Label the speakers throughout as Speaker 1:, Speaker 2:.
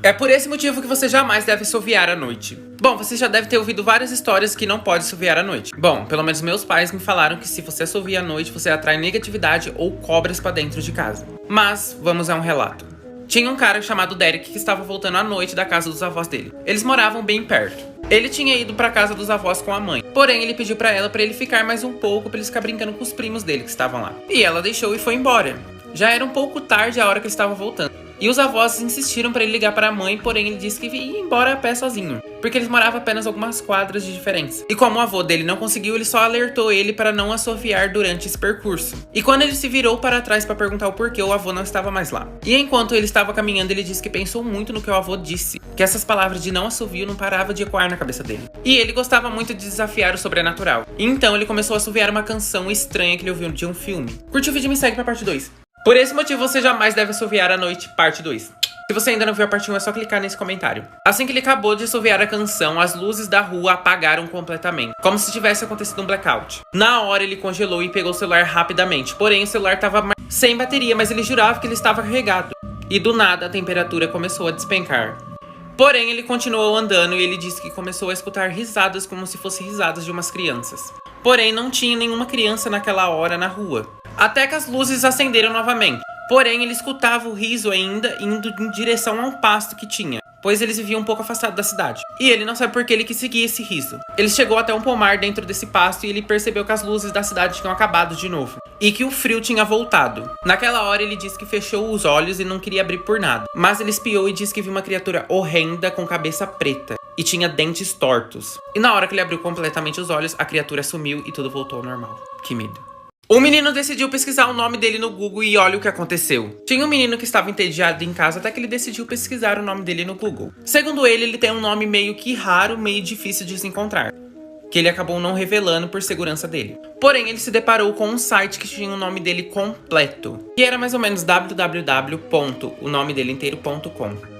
Speaker 1: É por esse motivo que você jamais deve assoviar à noite. Bom, você já deve ter ouvido várias histórias que não pode assoviar à noite. Bom, pelo menos meus pais me falaram que se você assovia à noite, você atrai negatividade ou cobras pra dentro de casa. Mas, vamos a um relato. Tinha um cara chamado Derek que estava voltando à noite da casa dos avós dele. Eles moravam bem perto. Ele tinha ido pra casa dos avós com a mãe. Porém, ele pediu pra ela pra ele ficar mais um pouco pra eles ficar brincando com os primos dele que estavam lá. E ela deixou e foi embora. Já era um pouco tarde a hora que ele estava voltando. E os avós insistiram pra ele ligar pra mãe, porém ele disse que ia embora a pé sozinho, porque eles moravam apenas algumas quadras de diferença. E como o avô dele não conseguiu, ele só alertou ele para não assoviar durante esse percurso. E quando ele se virou para trás para perguntar o porquê, o avô não estava mais lá. E enquanto ele estava caminhando, ele disse que pensou muito no que o avô disse, que essas palavras de não assovio não paravam de ecoar na cabeça dele. E ele gostava muito de desafiar o sobrenatural. E então ele começou a assoviar uma canção estranha que ele ouviu de um filme. Curtiu o vídeo e me segue pra parte 2. Por esse motivo, você jamais deve assoviar à noite, parte 2. Se você ainda não viu a parte 1, é só clicar nesse comentário. Assim que ele acabou de assoviar a canção, as luzes da rua apagaram completamente, como se tivesse acontecido um blackout. Na hora, ele congelou e pegou o celular rapidamente, porém o celular estava sem bateria, mas ele jurava que ele estava carregado. E do nada, a temperatura começou a despencar. Porém, ele continuou andando e ele disse que começou a escutar risadas como se fossem risadas de umas crianças. Porém, não tinha nenhuma criança naquela hora na rua. Até que as luzes acenderam novamente. Porém, ele escutava o riso ainda indo em direção ao pasto que tinha, pois eles viviam um pouco afastados da cidade. E ele não sabe por que ele quis seguir esse riso. Ele chegou até um pomar dentro desse pasto e ele percebeu que as luzes da cidade tinham acabado de novo. E que o frio tinha voltado. Naquela hora ele disse que fechou os olhos e não queria abrir por nada. Mas ele espiou e disse que viu uma criatura horrenda com cabeça preta. E tinha dentes tortos. E na hora que ele abriu completamente os olhos, a criatura sumiu e tudo voltou ao normal. Que medo. O menino decidiu pesquisar o nome dele no Google e olha o que aconteceu. Tinha um menino que estava entediado em casa até que ele decidiu pesquisar o nome dele no Google. Segundo ele, ele tem um nome meio que raro, meio difícil de se encontrar, que ele acabou não revelando por segurança dele. Porém, ele se deparou com um site que tinha o nome dele completo, que era mais ou menos www.onomedeleinteiro.com.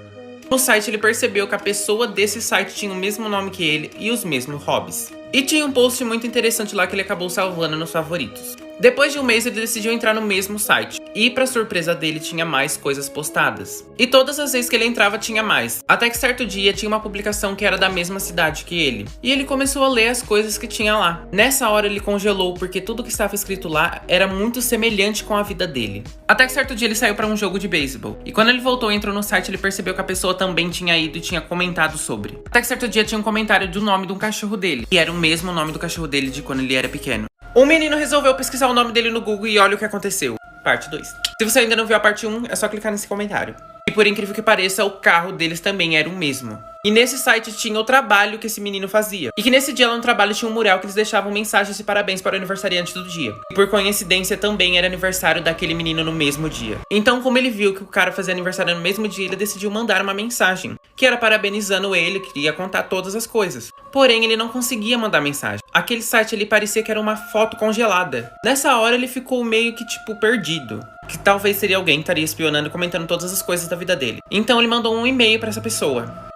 Speaker 1: No site ele percebeu que a pessoa desse site tinha o mesmo nome que ele e os mesmos hobbies. E tinha um post muito interessante lá que ele acabou salvando nos favoritos. Depois de um mês, ele decidiu entrar no mesmo site. E, pra surpresa dele, tinha mais coisas postadas. E todas as vezes que ele entrava, tinha mais. Até que certo dia, tinha uma publicação que era da mesma cidade que ele. E ele começou a ler as coisas que tinha lá. Nessa hora, ele congelou, porque tudo que estava escrito lá era muito semelhante com a vida dele. Até que certo dia, ele saiu pra um jogo de beisebol. E quando ele voltou e entrou no site, ele percebeu que a pessoa também tinha ido e tinha comentado sobre. Até que certo dia, tinha um comentário do nome de um cachorro dele. E era o mesmo nome do cachorro dele de quando ele era pequeno. O menino resolveu pesquisar o nome dele no Google e olha o que aconteceu. Parte 2. Se você ainda não viu a parte 1, é só clicar nesse comentário. E por incrível que pareça, o carro deles também era o mesmo. E nesse site tinha o trabalho que esse menino fazia. E que nesse dia lá no trabalho tinha um mural que eles deixavam mensagens de parabéns para o aniversariante do dia. E por coincidência também era aniversário daquele menino no mesmo dia. Então, como ele viu que o cara fazia aniversário no mesmo dia, ele decidiu mandar uma mensagem, que era parabenizando ele, que ia contar todas as coisas. Porém, ele não conseguia mandar mensagem. Aquele site ali parecia que era uma foto congelada. Nessa hora ele ficou meio que perdido. Que talvez seria alguém que estaria espionando e comentando todas as coisas da vida dele. Então ele mandou um e-mail para essa pessoa.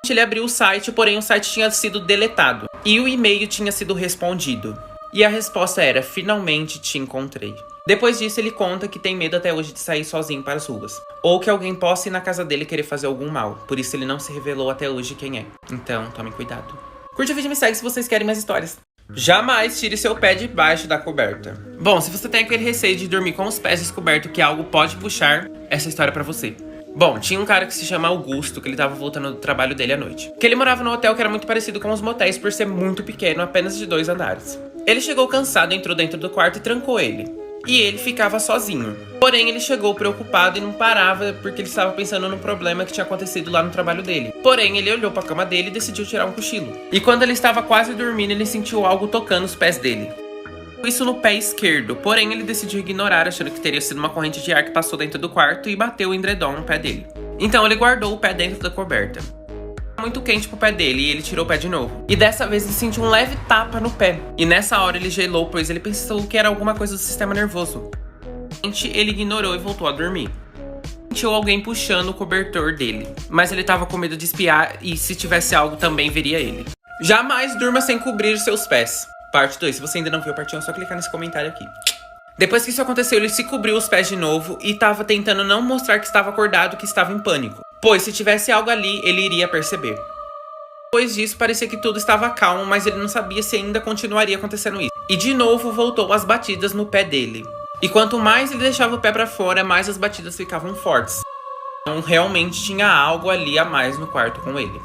Speaker 1: Ele abriu o site, porém o site tinha sido deletado. E o e-mail tinha sido respondido. E a resposta era: finalmente te encontrei. Depois disso ele conta que tem medo até hoje de sair sozinho para as ruas. Ou que alguém possa ir na casa dele querer fazer algum mal. Por isso ele não se revelou até hoje quem é. Então, tomem cuidado. Curte o vídeo e me segue se vocês querem mais histórias. Jamais tire seu pé debaixo da coberta. Bom, se você tem aquele receio de dormir com os pés descobertos que algo pode puxar, essa história é pra você. Bom, tinha um cara que se chama Augusto, que ele tava voltando do trabalho dele à noite. Que ele morava num hotel que era muito parecido com os motéis por ser muito pequeno, apenas de 2 andares. Ele chegou cansado, entrou dentro do quarto e trancou ele. E ele ficava sozinho. Porém, ele chegou preocupado e não parava porque ele estava pensando no problema que tinha acontecido lá no trabalho dele. Porém, ele olhou para a cama dele e decidiu tirar um cochilo. E quando ele estava quase dormindo, ele sentiu algo tocando os pés dele. Isso no pé esquerdo, porém ele decidiu ignorar, achando que teria sido uma corrente de ar que passou dentro do quarto e bateu o edredom no pé dele. Então ele guardou o pé dentro da coberta. Muito quente pro pé dele e ele tirou o pé de novo. E dessa vez ele sentiu um leve tapa no pé. E nessa hora ele gelou, pois ele pensou que era alguma coisa do sistema nervoso. Ele ignorou e voltou a dormir. Sentiu alguém puxando o cobertor dele, mas ele tava com medo de espiar e se tivesse algo também veria ele. Jamais durma sem cobrir seus pés. Parte 2. Se você ainda não viu a parte 1, é só clicar nesse comentário aqui. Depois que isso aconteceu, ele se cobriu os pés de novo e tava tentando não mostrar que estava acordado, que estava em pânico, pois se tivesse algo ali, ele iria perceber. Depois disso, parecia que tudo estava calmo, mas ele não sabia se ainda continuaria acontecendo isso. E de novo voltou as batidas no pé dele. E quanto mais ele deixava o pé pra fora, mais as batidas ficavam fortes. Então realmente tinha algo ali a mais no quarto com ele.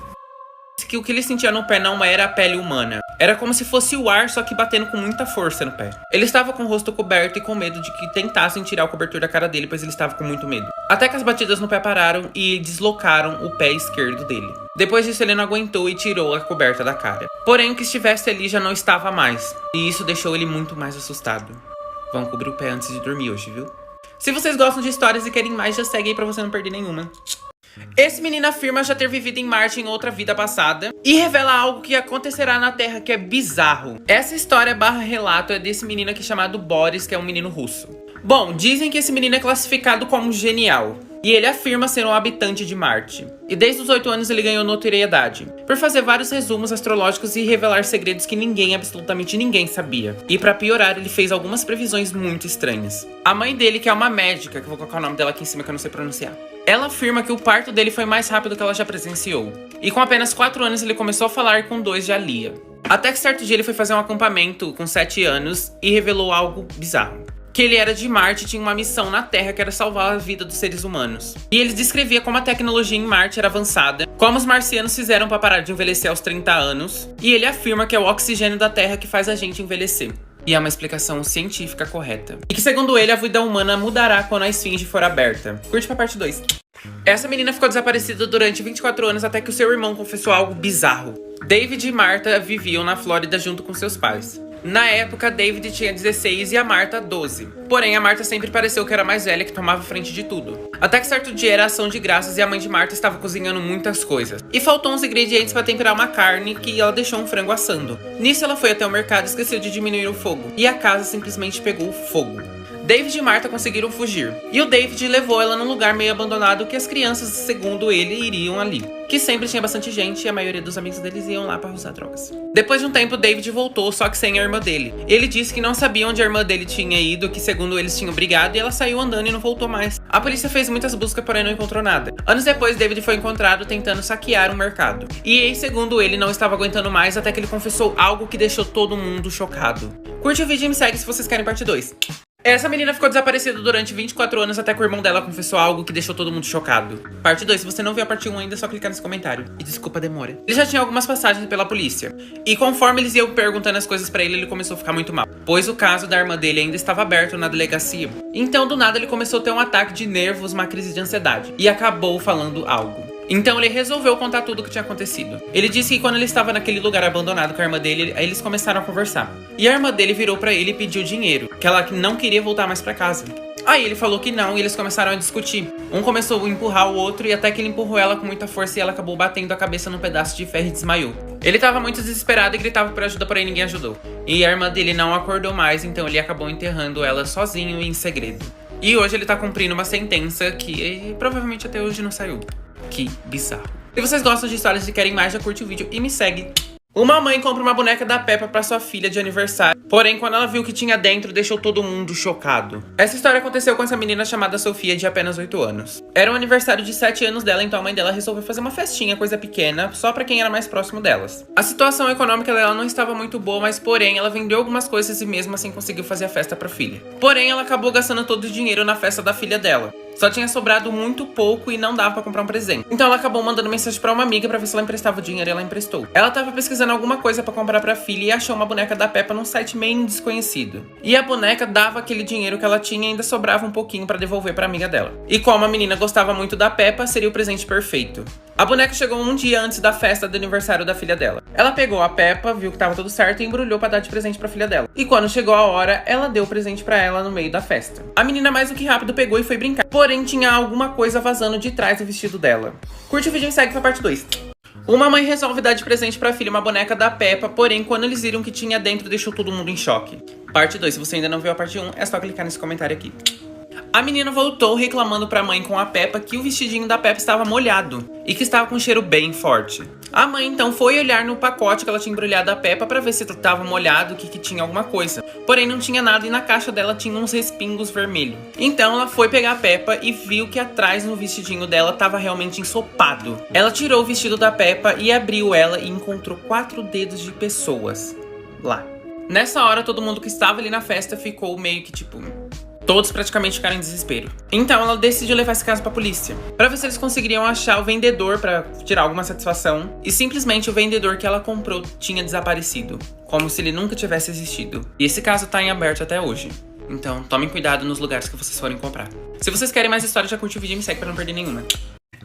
Speaker 1: Que o que ele sentia no pé não era a pele humana. Era como se fosse o ar, só que batendo com muita força no pé. Ele estava com o rosto coberto e com medo de que tentassem tirar o cobertor da cara dele, pois ele estava com muito medo. Até que as batidas no pé pararam e deslocaram o pé esquerdo dele. Depois disso, ele não aguentou e tirou a coberta da cara. Porém, o que estivesse ali já não estava mais. E isso deixou ele muito mais assustado. Vamos cobrir o pé antes de dormir hoje, viu? Se vocês gostam de histórias e querem mais, já segue aí pra você não perder nenhuma. Esse menino afirma já ter vivido em Marte em outra vida passada e revela algo que acontecerá na Terra que é bizarro. Essa história barra relato é desse menino aqui chamado Boris, que é um menino russo. Bom, dizem que esse menino é classificado como genial. E ele afirma ser um habitante de Marte. E desde os 8 anos ele ganhou notoriedade por fazer vários resumos astrológicos e revelar segredos que ninguém, absolutamente ninguém, sabia. E pra piorar, ele fez algumas previsões muito estranhas. A mãe dele, que é uma médica, que eu vou colocar o nome dela aqui em cima que eu não sei pronunciar, ela afirma que o parto dele foi mais rápido que ela já presenciou. E com apenas 4 anos ele começou a falar com 2 já lia. Até que certo dia ele foi fazer um acampamento com 7 anos e revelou algo bizarro. Que ele era de Marte e tinha uma missão na Terra que era salvar a vida dos seres humanos. E ele descrevia como a tecnologia em Marte era avançada, como os marcianos fizeram para parar de envelhecer aos 30 anos, e ele afirma que é o oxigênio da Terra que faz a gente envelhecer. E é uma explicação científica correta. E que segundo ele, a vida humana mudará quando a esfinge for aberta. Curte pra parte 2. Essa menina ficou desaparecida durante 24 anos até que o seu irmão confessou algo bizarro. David e Martha viviam na Flórida junto com seus pais. Na época, David tinha 16 e a Martha 12. Porém, a Martha sempre pareceu que era mais velha, que tomava frente de tudo. Até que certo dia era ação de graças e a mãe de Martha estava cozinhando muitas coisas. E faltou uns ingredientes para temperar uma carne que ela deixou um frango assando. Nisso ela foi até o mercado e esqueceu de diminuir o fogo. E a casa simplesmente pegou fogo. David e Martha conseguiram fugir. E o David levou ela num lugar meio abandonado que as crianças, segundo ele, iriam ali. Que sempre tinha bastante gente e a maioria dos amigos deles iam lá para usar drogas. Depois de um tempo, David voltou, só que sem a irmã dele. Ele disse que não sabia onde a irmã dele tinha ido, que segundo eles tinham brigado, e ela saiu andando e não voltou mais. A polícia fez muitas buscas, porém não encontrou nada. Anos depois, David foi encontrado tentando saquear um mercado. E aí, segundo ele, não estava aguentando mais até que ele confessou algo que deixou todo mundo chocado. Curte o vídeo e me segue se vocês querem parte 2. Essa menina ficou desaparecida durante 24 anos até que o irmão dela confessou algo que deixou todo mundo chocado. Parte 2, se você não viu a parte 1 ainda, é só clicar nesse comentário. E desculpa a demora. Ele já tinha algumas passagens pela polícia. E conforme eles iam perguntando as coisas pra ele, ele começou a ficar muito mal. Pois o caso da irmã dele ainda estava aberto na delegacia. Então, do nada, ele começou a ter um ataque de nervos, uma crise de ansiedade. E acabou falando algo. Então ele resolveu contar tudo o que tinha acontecido. Ele disse que quando ele estava naquele lugar abandonado com a irmã dele, aí eles começaram a conversar. E a irmã dele virou pra ele e pediu dinheiro, que ela não queria voltar mais pra casa. Aí ele falou que não e eles começaram a discutir. Um começou a empurrar o outro e até que ele empurrou ela com muita força e ela acabou batendo a cabeça num pedaço de ferro e desmaiou. Ele tava muito desesperado e gritava por ajuda, porém ninguém ajudou. E a irmã dele não acordou mais, então ele acabou enterrando ela sozinho e em segredo. E hoje ele tá cumprindo uma sentença que provavelmente até hoje não saiu. Que bizarro. Se vocês gostam de histórias e querem mais, já curte o vídeo e me segue. Uma mãe compra uma boneca da Peppa pra sua filha de aniversário. Porém, quando ela viu o que tinha dentro, deixou todo mundo chocado. Essa história aconteceu com essa menina chamada Sofia, de apenas 8 anos. Era o aniversário de 7 anos dela, então a mãe dela resolveu fazer uma festinha, coisa pequena, só pra quem era mais próximo delas. A situação econômica dela não estava muito boa, mas porém, ela vendeu algumas coisas e mesmo assim conseguiu fazer a festa pra filha. Porém, ela acabou gastando todo o dinheiro na festa da filha dela. Só tinha sobrado muito pouco e não dava pra comprar um presente. Então ela acabou mandando mensagem pra uma amiga pra ver se ela emprestava o dinheiro e ela emprestou. Ela tava pesquisando alguma coisa pra comprar pra filha e achou uma boneca da Peppa num site meio desconhecido. E a boneca dava aquele dinheiro que ela tinha e ainda sobrava um pouquinho pra devolver pra amiga dela. E como a menina gostava muito da Peppa, seria o presente perfeito. A boneca chegou um dia antes da festa do aniversário da filha dela. Ela pegou a Peppa, viu que tava tudo certo e embrulhou pra dar de presente pra filha dela. E quando chegou a hora, ela deu o presente pra ela no meio da festa. A menina mais do que rápido pegou e foi brincar. Porém, tinha alguma coisa vazando de trás do vestido dela. Curte o vídeo e segue pra parte 2. Uma mãe resolve dar de presente pra filha uma boneca da Peppa, porém, quando eles viram o que tinha dentro, deixou todo mundo em choque. Parte 2, se você ainda não viu a parte 1, é só clicar nesse comentário aqui. A menina voltou reclamando pra mãe com a Peppa que o vestidinho da Peppa estava molhado e que estava com um cheiro bem forte. A mãe então foi olhar no pacote que ela tinha embrulhado a Peppa pra ver se tava molhado, que tinha alguma coisa. Porém não tinha nada e na caixa dela tinha uns respingos vermelhos. Então ela foi pegar a Peppa e viu que atrás no vestidinho dela tava realmente ensopado. Ela tirou o vestido da Peppa e abriu ela e encontrou 4 dedos de pessoas lá. Nessa hora todo mundo que estava ali na festa ficou meio que tipo... Todos praticamente ficaram em desespero. Então ela decidiu levar esse caso pra polícia, pra ver se eles conseguiriam achar o vendedor pra tirar alguma satisfação. E simplesmente o vendedor que ela comprou tinha desaparecido, como se ele nunca tivesse existido. E esse caso tá em aberto até hoje. Então tomem cuidado nos lugares que vocês forem comprar. Se vocês querem mais histórias, já curte o vídeo e me segue pra não perder nenhuma.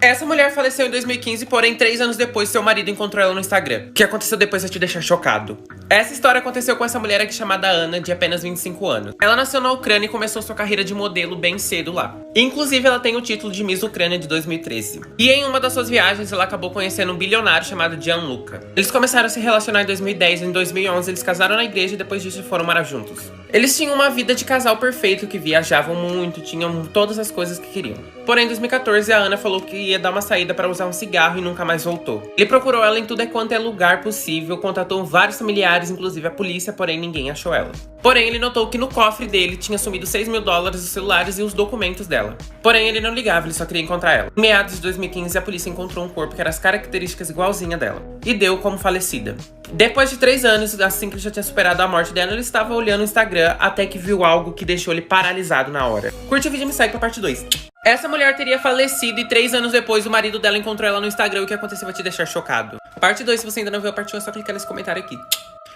Speaker 1: Essa mulher faleceu em 2015, porém 3 anos depois seu marido encontrou ela no Instagram. O que aconteceu depois vai te deixar chocado. Essa história aconteceu com essa mulher aqui chamada Ana, de apenas 25 anos. Ela nasceu na Ucrânia e começou sua carreira de modelo bem cedo lá. Inclusive, ela tem o título de Miss Ucrânia de 2013. E em uma das suas viagens, ela acabou conhecendo um bilionário chamado Gianluca. Eles começaram a se relacionar em 2010 e em 2011 eles casaram na igreja e depois disso foram morar juntos. Eles tinham uma vida de casal perfeito, que viajavam muito, tinham todas as coisas que queriam. Porém, em 2014, a Ana falou que ia dar uma saída para usar um cigarro e nunca mais voltou. Ele procurou ela em tudo quanto é lugar possível, contatou vários familiares, inclusive a polícia, porém ninguém achou ela. Porém, ele notou que no cofre dele tinha sumido $6.000, os celulares e os documentos dela. Porém, ele não ligava, ele só queria encontrar ela. Em meados de 2015, a polícia encontrou um corpo que era as características igualzinha dela e deu como falecida. Depois de 3 anos, assim que ele já tinha superado a morte dela, ele estava olhando o Instagram até que viu algo que deixou ele paralisado na hora. Curte o vídeo e me segue pra parte 2. Essa mulher teria falecido e 3 anos depois o marido dela encontrou ela no Instagram e o que aconteceu vai te deixar chocado. Parte 2, se você ainda não viu a parte 1, é só clicar nesse comentário aqui.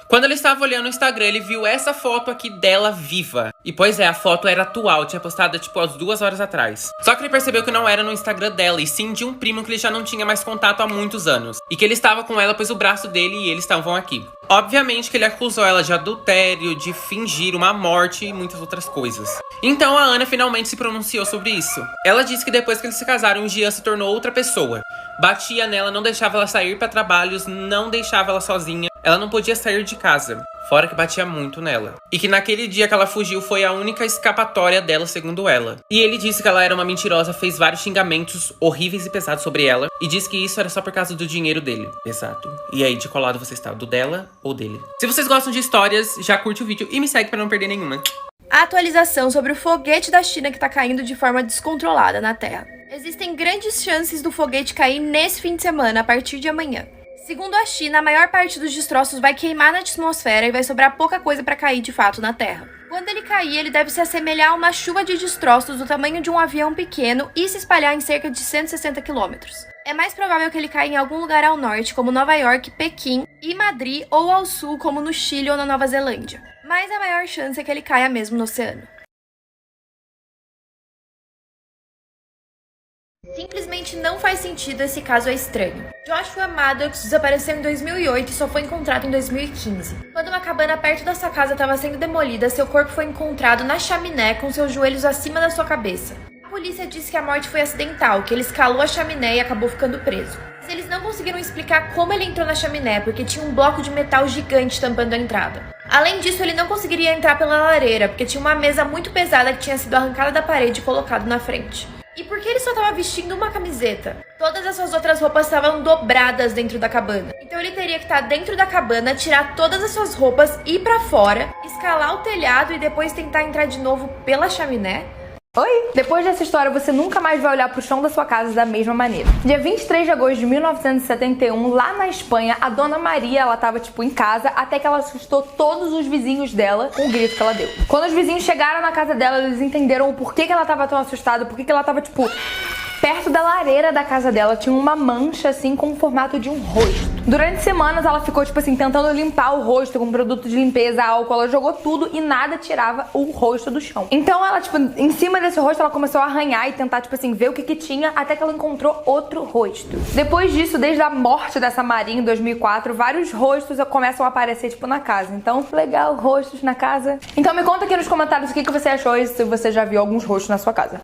Speaker 1: Quando ele estava olhando o Instagram, ele viu essa foto aqui dela viva. E pois é, a foto era atual, tinha postado tipo às 2 horas atrás. Só que ele percebeu que não era no Instagram dela, e sim de um primo que ele já não tinha mais contato há muitos anos. E que ele estava com ela, pois o braço dele e eles estavam aqui. Obviamente que ele acusou ela de adultério, de fingir uma morte e muitas outras coisas. Então a Ana finalmente se pronunciou sobre isso. Ela disse que depois que eles se casaram, o Gian se tornou outra pessoa. Batia nela, não deixava ela sair pra trabalhos, não deixava ela sozinha. Ela não podia sair de casa, fora que batia muito nela. E que naquele dia que ela fugiu foi a única escapatória dela, segundo ela. E ele disse que ela era uma mentirosa, fez vários xingamentos horríveis e pesados sobre ela. E disse que isso era só por causa do dinheiro dele. Exato. E aí, de qual lado você está? Do dela ou dele? Se vocês gostam de histórias, já curte o vídeo e me segue pra não perder nenhuma.
Speaker 2: A atualização sobre o foguete da China que tá caindo de forma descontrolada na Terra. Existem grandes chances do foguete cair nesse fim de semana, a partir de amanhã. Segundo a China, a maior parte dos destroços vai queimar na atmosfera e vai sobrar pouca coisa para cair de fato na Terra. Quando ele cair, ele deve se assemelhar a uma chuva de destroços do tamanho de um avião pequeno e se espalhar em cerca de 160 quilômetros. É mais provável que ele caia em algum lugar ao norte, como Nova York, Pequim e Madrid, ou ao sul, como no Chile ou na Nova Zelândia. Mas a maior chance é que ele caia mesmo no oceano. Simplesmente não faz sentido, esse caso é estranho. Joshua Maddox desapareceu em 2008 e só foi encontrado em 2015. Quando uma cabana perto dessa casa estava sendo demolida, seu corpo foi encontrado na chaminé com seus joelhos acima da sua cabeça. A polícia disse que a morte foi acidental, que ele escalou a chaminé e acabou ficando preso. Mas eles não conseguiram explicar como ele entrou na chaminé, porque tinha um bloco de metal gigante tampando a entrada. Além disso, ele não conseguiria entrar pela lareira, porque tinha uma mesa muito pesada que tinha sido arrancada da parede e colocado na frente. E por que ele só estava vestindo uma camiseta? Todas as suas outras roupas estavam dobradas dentro da cabana. Então ele teria que estar dentro da cabana, tirar todas as suas roupas, ir pra fora, escalar o telhado e depois tentar entrar de novo pela chaminé?
Speaker 3: Oi! Depois dessa história, você nunca mais vai olhar pro chão da sua casa da mesma maneira. Dia 23 de agosto de 1971, lá na Espanha, a dona Maria, ela tava, em casa, até que ela assustou todos os vizinhos dela com o grito que ela deu. Quando os vizinhos chegaram na casa dela, eles entenderam o porquê que ela tava tão assustada, porquê que ela tava, perto da lareira da casa dela tinha uma mancha, assim, com o formato de um rosto. Durante semanas, ela ficou, tentando limpar o rosto com produto de limpeza, álcool. Ela jogou tudo e nada tirava o rosto do chão. Então, ela, em cima desse rosto, ela começou a arranhar e tentar, ver o que tinha, até que ela encontrou outro rosto. Depois disso, desde a morte dessa Maria, em 2004, vários rostos começam a aparecer, na casa. Então, legal, rostos na casa. Então, me conta aqui nos comentários o que você achou e se você já viu alguns rostos na sua casa.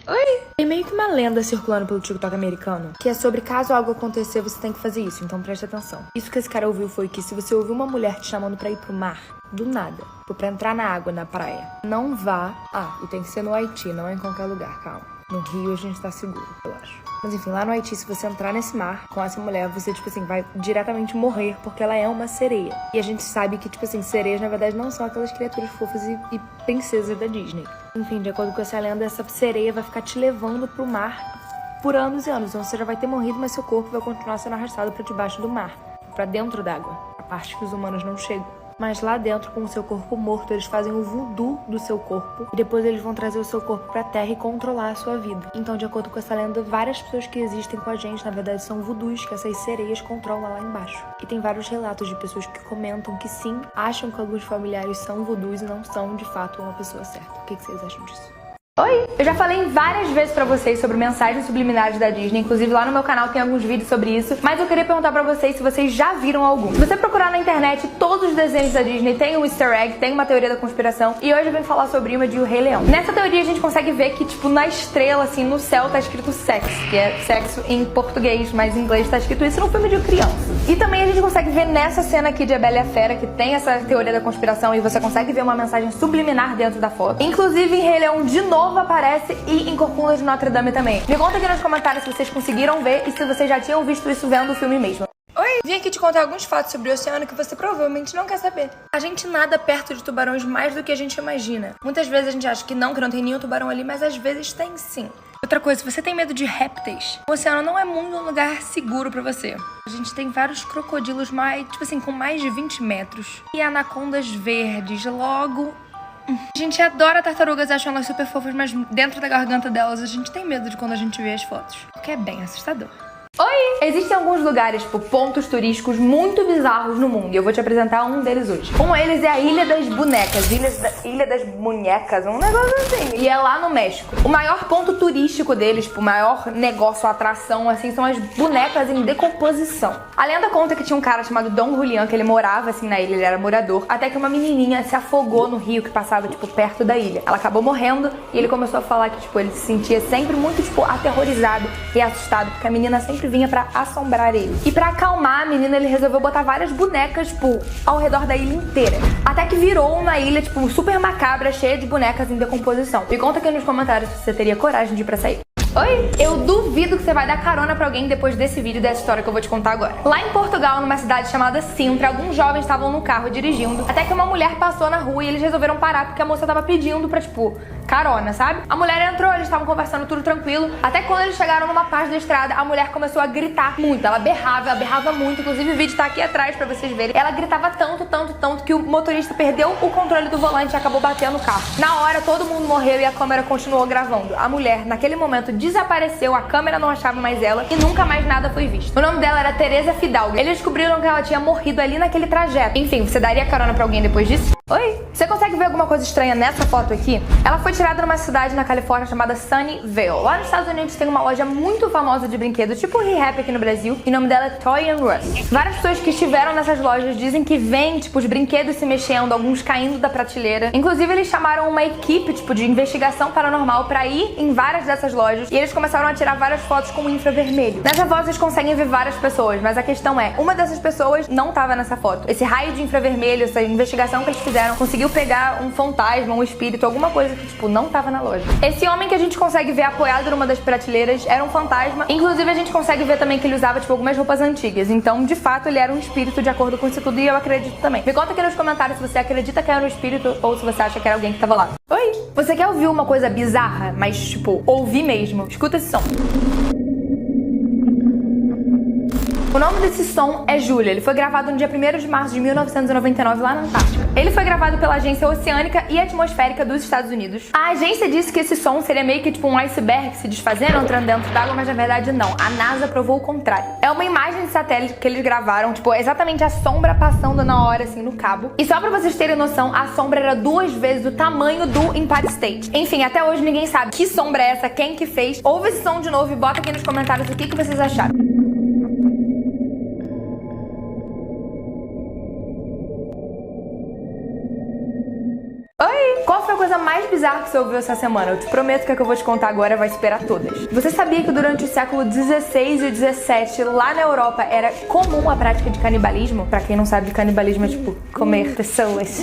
Speaker 2: Oi! Tem meio que uma lenda circulando pelo TikTok americano, que é sobre caso algo acontecer, você tem que fazer isso, então preste atenção. Isso que esse cara ouviu foi que se você ouvir uma mulher te chamando pra ir pro mar,
Speaker 3: do nada. Tipo, pra entrar na água, na praia. Não vá... e tem que ser no Haiti, não é em qualquer lugar, calma. No Rio a gente tá seguro, eu acho. Mas enfim, lá no Haiti, se você entrar nesse mar com essa mulher, você, tipo assim, vai diretamente morrer, porque ela é uma sereia. E a gente sabe que, tipo assim, sereias, na verdade, não são aquelas criaturas fofas e princesas da Disney. Enfim, de acordo com essa lenda, essa sereia vai ficar te levando pro mar por anos e anos. Então você já vai ter morrido, mas seu corpo vai continuar sendo arrastado pra debaixo do mar, pra dentro d'água, a parte que os humanos não chegam. Mas lá dentro, com o seu corpo morto, eles fazem o voodoo do seu corpo. E depois eles vão trazer o seu corpo pra terra e controlar a sua vida. Então, de acordo com essa lenda, várias pessoas que existem com a gente, na verdade, são voodoos, que essas sereias controlam lá embaixo. E tem vários relatos de pessoas que comentam que sim, acham que alguns familiares são voodoos e não são, de fato, uma pessoa certa. O que vocês acham disso? Oi! Eu já falei várias vezes pra vocês sobre mensagens subliminares da Disney, inclusive lá no meu canal tem alguns vídeos sobre isso, mas eu queria perguntar pra vocês se vocês já viram algum. Se você procurar na internet, todos os desenhos da Disney tem um easter egg, tem uma teoria da conspiração, e hoje eu venho falar sobre uma de O Rei Leão. Nessa teoria a gente consegue ver que, tipo, na estrela, assim, no céu tá escrito sexo, que é sexo em português, mas em inglês tá escrito isso num filme de criança. E também a gente consegue ver nessa cena aqui de A Bela e a Fera, que tem essa teoria da conspiração, e você consegue ver uma mensagem subliminar dentro da foto. Inclusive, em Rei Leão de novo aparece, e em Corcunda de Notre Dame também. Me conta aqui nos comentários se vocês conseguiram ver e se vocês já tinham visto isso vendo o filme mesmo. Oi! Vim aqui te contar alguns fatos sobre o oceano que você provavelmente não quer saber. A gente nada perto de tubarões mais do que a gente imagina. Muitas vezes a gente acha que não tem nenhum tubarão ali, mas às vezes tem sim. Outra coisa, se você tem medo de répteis, o oceano não é muito um lugar seguro pra você. A gente tem vários crocodilos com mais de 20 metros. E anacondas verdes, logo... A gente adora tartarugas e acha elas super fofas, mas dentro da garganta delas a gente tem medo de quando a gente vê as fotos. O que é bem assustador. Oi! Existem alguns lugares, tipo, pontos turísticos muito bizarros no mundo. E eu vou te apresentar um deles hoje. Um deles é a Ilha das Bonecas. Ilha das Bonecas, um negócio assim. E é lá no México. O maior ponto turístico deles, tipo, o maior negócio, atração, assim, são as bonecas em decomposição. A lenda conta que tinha um cara chamado Dom Julián, que ele morava, assim, na ilha, ele era morador, até que uma menininha se afogou no rio que passava, tipo, perto da ilha. Ela acabou morrendo e ele começou a falar que, tipo, ele se sentia sempre muito, tipo, aterrorizado e assustado, porque a menina sempre vinha pra assombrar ele. E pra acalmar a menina, ele resolveu botar várias bonecas, tipo, ao redor da ilha inteira. Até que virou uma ilha, tipo, super macabra, cheia de bonecas em decomposição. Me conta aqui nos comentários se você teria coragem de ir pra essa ilha. Oi! Eu duvido que você vai dar carona pra alguém depois desse vídeo e dessa história que eu vou te contar agora. Lá em Portugal, numa cidade chamada Sintra, alguns jovens estavam no carro dirigindo, até que uma mulher passou na rua e eles resolveram parar porque a moça tava pedindo pra, tipo, carona, sabe? A mulher entrou, eles estavam conversando tudo tranquilo, até que quando eles chegaram numa parte da estrada, a mulher começou a gritar muito. Ela berrava muito, inclusive o vídeo tá aqui atrás pra vocês verem. Ela gritava tanto que o motorista perdeu o controle do volante e acabou batendo o carro. Na hora, todo mundo morreu e a câmera continuou gravando. A mulher, naquele momento, desapareceu, a câmera não achava mais ela e nunca mais nada foi visto. O nome dela era Teresa Fidalgo. Eles descobriram que ela tinha morrido ali naquele trajeto. Enfim, você daria carona pra alguém depois disso? Oi? Você consegue ver alguma coisa estranha nessa foto aqui? Ela foi tirada numa cidade na Califórnia chamada Sunnyvale. Lá nos Estados Unidos tem uma loja muito famosa de brinquedos, tipo o ReHap aqui no Brasil, e o nome dela é Toy R Us. Várias pessoas que estiveram nessas lojas dizem que vêm, tipo, os brinquedos se mexendo, alguns caindo da prateleira. Inclusive, eles chamaram uma equipe, tipo, de investigação paranormal pra ir em várias dessas lojas e eles começaram a tirar várias fotos com infravermelho. Nessa foto vocês conseguem ver várias pessoas, mas a questão é, uma dessas pessoas não estava nessa foto. Esse raio de infravermelho, essa investigação que eles fizeram, conseguiu pegar um fantasma, um espírito, alguma coisa que, tipo, não tava na loja. Esse homem que a gente consegue ver apoiado numa das prateleiras era um fantasma. Inclusive, a gente consegue ver também que ele usava, tipo, algumas roupas antigas. Então, de fato, ele era um espírito de acordo com isso tudo e eu acredito também. Me conta aqui nos comentários se você acredita que era um espírito ou se você acha que era alguém que tava lá. Oi! Você quer ouvir uma coisa bizarra, mas, tipo, ouvir mesmo? Escuta esse som. O nome desse som é Julia. Ele foi gravado no dia 1º de março de 1999 lá na Antártica. Ele foi gravado pela Agência Oceânica e Atmosférica dos Estados Unidos. A agência disse que esse som seria meio que tipo um iceberg se desfazendo, entrando dentro d'água, mas na verdade não. A NASA provou o contrário. É uma imagem de satélite que eles gravaram, tipo, exatamente a sombra passando na hora, assim, no cabo. E só pra vocês terem noção, a sombra era 2 vezes o tamanho do Empire State. Enfim, até hoje ninguém sabe que sombra é essa, quem que fez. Ouve esse som de novo e bota aqui nos comentários o que vocês acharam. Oi! Qual foi foi a coisa mais bizarra que você ouviu essa semana? Eu te prometo que a que eu vou te contar agora vai superar todas. Você sabia que durante o século 16 e 17, lá na Europa, era comum a prática de canibalismo? Pra quem não sabe, canibalismo é tipo comer pessoas.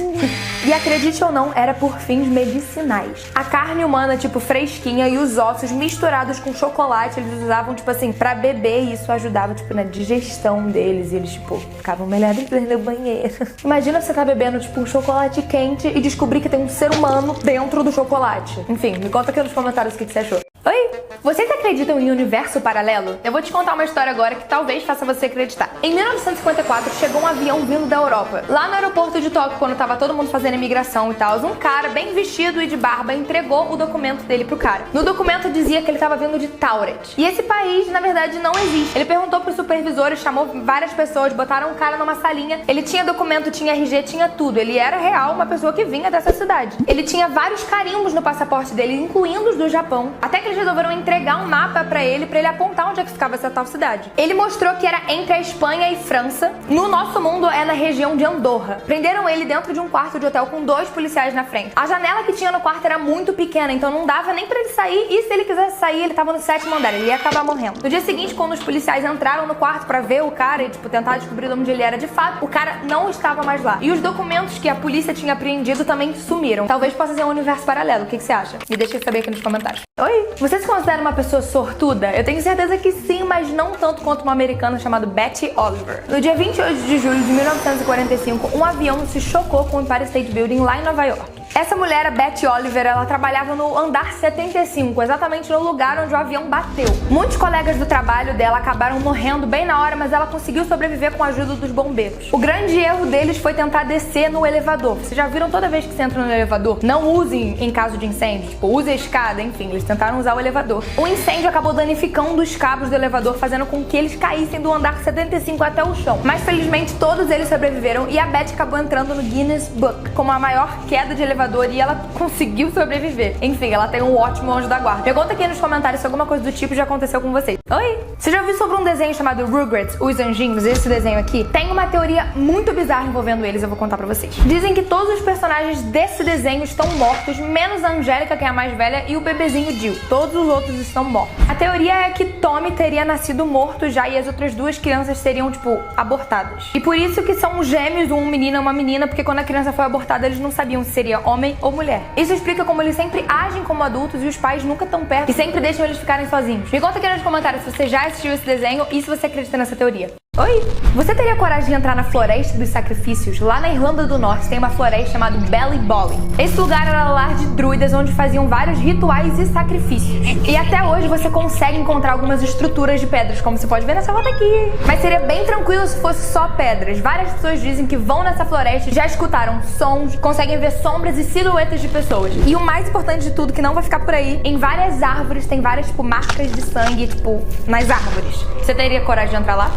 Speaker 3: E acredite ou não, era por fins medicinais. A carne humana, tipo, fresquinha e os ossos misturados com chocolate, eles usavam, tipo assim, pra beber, e isso ajudava, tipo, na digestão deles. E eles, tipo, ficavam melhores dentro do banheiro. Imagina você tá bebendo, tipo, um chocolate quente e descobrir que tem um ser humano dentro do chocolate. Enfim, me conta aqui nos comentários o que você achou. Oi! Vocês acreditam em universo paralelo? Eu vou te contar uma história agora que talvez faça você acreditar. Em 1954, chegou um avião vindo da Europa. Lá no aeroporto de Tóquio, quando tava todo mundo fazendo imigração e tal, um cara bem vestido e de barba entregou o documento dele pro cara. No documento dizia que ele tava vindo de Tauret. E esse país, na verdade, não existe. Ele perguntou pros supervisores, chamou várias pessoas, botaram um cara numa salinha. Ele tinha documento, tinha RG, tinha tudo. Ele era real uma pessoa que vinha dessa cidade. Ele tinha vários carimbos no passaporte dele, incluindo os do Japão. Até que eles resolveram entregar um mapa pra ele apontar onde é que ficava essa tal cidade. Ele mostrou que era entre a Espanha e França. No nosso mundo é na região de Andorra. Prenderam ele dentro de um quarto de hotel com 2 policiais na frente. A janela que tinha no quarto era muito pequena, então não dava nem pra ele sair, e se ele quisesse sair, ele tava no 7º andar, ele ia acabar morrendo. No dia seguinte, quando os policiais entraram no quarto pra ver o cara e, tipo, tentar descobrir onde ele era de fato, o cara não estava mais lá. E os documentos que a polícia tinha apreendido também sumiram. Talvez possa ser um universo paralelo. O que você acha? Me deixa saber aqui nos comentários. Oi! Você se considera uma pessoa sortuda? Eu tenho certeza que sim, mas não tanto quanto uma americana chamada Betty Oliver. No dia 28 de julho de 1945, um avião se chocou com o Empire State Building lá em Nova York. Essa mulher, a Betty Oliver, ela trabalhava no andar 75, exatamente no lugar onde o avião bateu. Muitos colegas do trabalho dela acabaram morrendo bem na hora, mas ela conseguiu sobreviver com a ajuda dos bombeiros. O grande erro deles foi tentar descer no elevador. Vocês já viram toda vez que você entra no elevador? Não usem em caso de incêndio, tipo, use a escada, enfim, eles tentaram usar o elevador. O incêndio acabou danificando os cabos do elevador, fazendo com que eles caíssem do andar 75 até o chão. Mas felizmente todos eles sobreviveram e a Betty acabou entrando no Guinness Book como a maior queda de elevador e ela conseguiu sobreviver. Enfim, ela tem um ótimo anjo da guarda. Me conta aqui nos comentários se alguma coisa do tipo já aconteceu com vocês. Oi! Você já ouviu sobre um desenho chamado Rugrats, Os Anjinhos? Esse desenho aqui tem uma teoria muito bizarra envolvendo eles, eu vou contar pra vocês. Dizem que todos os personagens desse desenho estão mortos, menos a Angélica, que é a mais velha, e o bebezinho Jill. Todos os outros estão mortos. A teoria é que Tommy teria nascido morto já e as outras 2 crianças seriam, tipo, abortadas. E por isso que são gêmeos, um menino e uma menina, porque quando a criança foi abortada eles não sabiam se seria homem ou mulher. Isso explica como eles sempre agem como adultos e os pais nunca estão perto e sempre deixam eles ficarem sozinhos. Me conta aqui nos comentários se você já assistiu esse desenho e se você acredita nessa teoria. Oi! Você teria coragem de entrar na Floresta dos Sacrifícios? Lá na Irlanda do Norte tem uma floresta chamada Ballybolling. Esse lugar era lar de druidas onde faziam vários rituais e sacrifícios. E até hoje você consegue encontrar algumas estruturas de pedras, como você pode ver nessa foto aqui. Mas seria bem tranquilo se fosse só pedras. Várias pessoas dizem que vão nessa floresta e já escutaram sons, conseguem ver sombras e silhuetas de pessoas. E o mais importante de tudo, que não vai ficar por aí, em várias árvores tem várias, tipo, marcas de sangue, tipo, nas árvores. Você teria coragem de entrar lá?